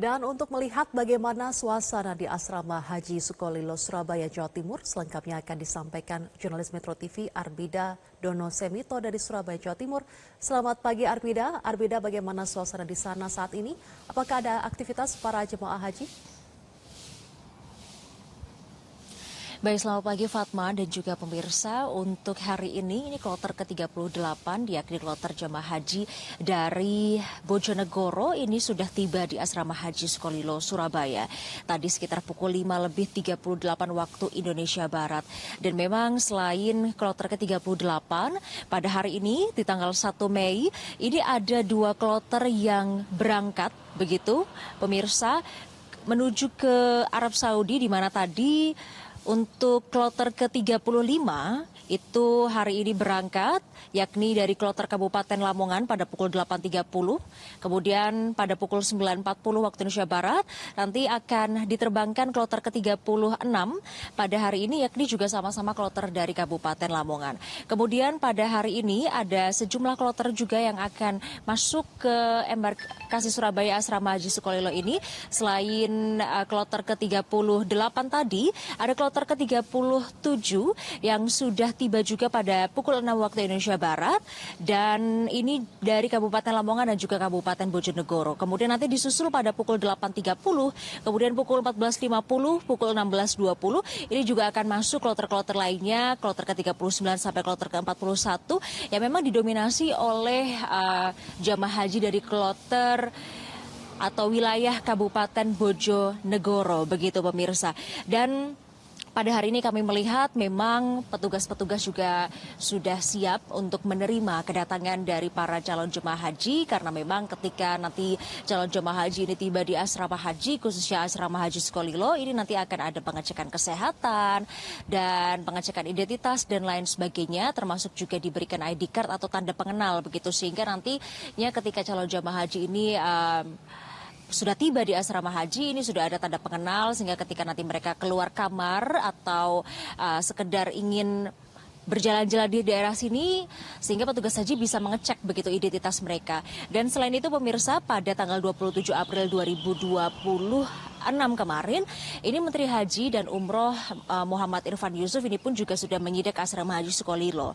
Dan untuk melihat bagaimana suasana di Asrama Haji Sukolilo, Surabaya, Jawa Timur, selengkapnya akan disampaikan jurnalis Metro TV Arbida Dono Semito dari Surabaya, Jawa Timur. Selamat pagi Arbida. Arbida, bagaimana suasana di sana saat ini? Apakah ada aktivitas para jemaah haji? Baik, selamat pagi Fatma dan juga pemirsa. Untuk hari ini kloter ke-38 yakni kloter jemaah haji dari Bojonegoro ini sudah tiba di Asrama Haji Sukolilo, Surabaya. Tadi sekitar pukul 5:38 waktu Indonesia Barat. Dan memang selain kloter ke-38, pada hari ini di tanggal 1 Mei ini ada 2 kloter yang berangkat begitu pemirsa menuju ke Arab Saudi, di mana tadi untuk kloter ke-35 itu hari ini berangkat yakni dari kloter Kabupaten Lamongan pada pukul 8.30. Kemudian pada pukul 9.40 waktu Indonesia Barat nanti akan diterbangkan kloter ke-36 pada hari ini yakni juga sama-sama kloter dari Kabupaten Lamongan. Kemudian pada hari ini ada sejumlah kloter juga yang akan masuk ke embarkasi Surabaya Asrama Haji Sukolilo ini. Selain kloter ke-38 tadi, ada kloter ke-37 yang sudah tiba juga pada pukul 6 waktu Indonesia Barat, dan ini dari Kabupaten Lamongan dan juga Kabupaten Bojonegoro. Kemudian nanti disusul pada pukul 8.30, kemudian pukul 14.50, pukul 16.20 ini juga akan masuk kloter-kloter lainnya, kloter ke-39 sampai kloter ke-41 yang memang didominasi oleh jamaah haji dari kloter atau wilayah Kabupaten Bojonegoro begitu pemirsa. Dan pada hari ini kami melihat memang petugas-petugas juga sudah siap untuk menerima kedatangan dari para calon jemaah haji, karena memang ketika nanti calon jemaah haji ini tiba di asrama haji, khususnya asrama haji Sukolilo, ini nanti akan ada pengecekan kesehatan dan pengecekan identitas dan lain sebagainya, termasuk juga diberikan ID card atau tanda pengenal begitu, sehingga nantinya ketika calon jemaah haji ini sudah tiba di asrama haji ini sudah ada tanda pengenal, sehingga ketika nanti mereka keluar kamar atau sekedar ingin berjalan-jalan di daerah sini, sehingga petugas haji bisa mengecek begitu identitas mereka. Dan selain itu pemirsa, pada tanggal 27 April 2026 kemarin, ini Menteri Haji dan Umroh Muhammad Irfan Yusuf ini pun juga sudah menyidak asrama haji Sukolilo.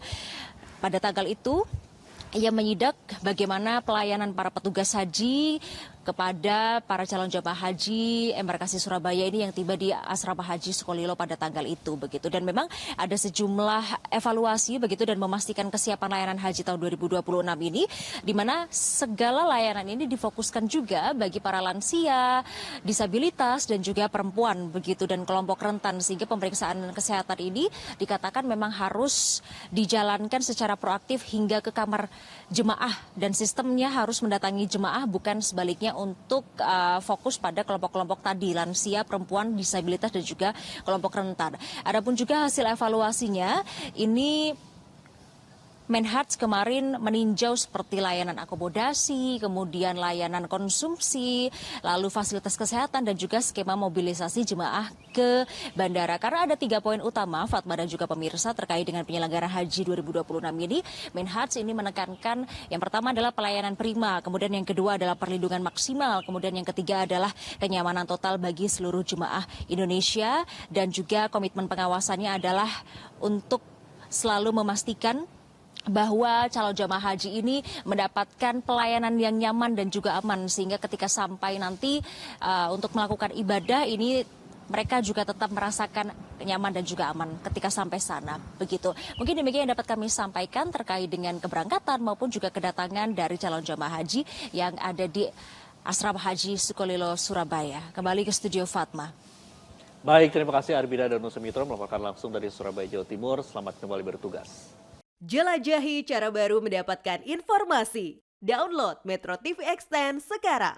Pada tanggal itu ia menyidak bagaimana pelayanan para petugas haji kepada para calon jemaah haji embarkasi Surabaya ini yang tiba di asrama haji Sukolilo pada tanggal itu begitu. Dan memang ada sejumlah evaluasi begitu dan memastikan kesiapan layanan haji tahun 2026 ini, di mana segala layanan ini difokuskan juga bagi para lansia, disabilitas dan juga perempuan begitu, dan kelompok rentan, sehingga pemeriksaan kesehatan ini dikatakan memang harus dijalankan secara proaktif hingga ke kamar jemaah, dan sistemnya harus mendatangi jemaah, bukan sebaliknya untuk fokus pada kelompok-kelompok tadi, lansia, perempuan, disabilitas dan juga kelompok rentan. Adapun juga hasil evaluasinya ini, Menhaj kemarin meninjau seperti layanan akomodasi, kemudian layanan konsumsi, lalu fasilitas kesehatan dan juga skema mobilisasi jemaah ke bandara. Karena ada 3 poin utama, Fatma dan juga pemirsa, terkait dengan penyelenggaraan haji 2026 ini. Menhaj ini menekankan yang pertama adalah pelayanan prima, kemudian yang kedua adalah perlindungan maksimal, kemudian yang ketiga adalah kenyamanan total bagi seluruh jemaah Indonesia, dan juga komitmen pengawasannya adalah untuk selalu memastikan bahwa calon jamaah haji ini mendapatkan pelayanan yang nyaman dan juga aman, sehingga ketika sampai nanti untuk melakukan ibadah ini mereka juga tetap merasakan nyaman dan juga aman ketika sampai sana begitu. Mungkin demikian yang dapat kami sampaikan terkait dengan keberangkatan maupun juga kedatangan dari calon jamaah haji yang ada di Asrama Haji Sukolilo, Surabaya. Kembali ke studio Fatma. Baik, terima kasih Arbida Dono Semito melaporkan langsung dari Surabaya, Jawa Timur. Selamat kembali bertugas. Jelajahi cara baru mendapatkan informasi. Download Metro TV Extend sekarang.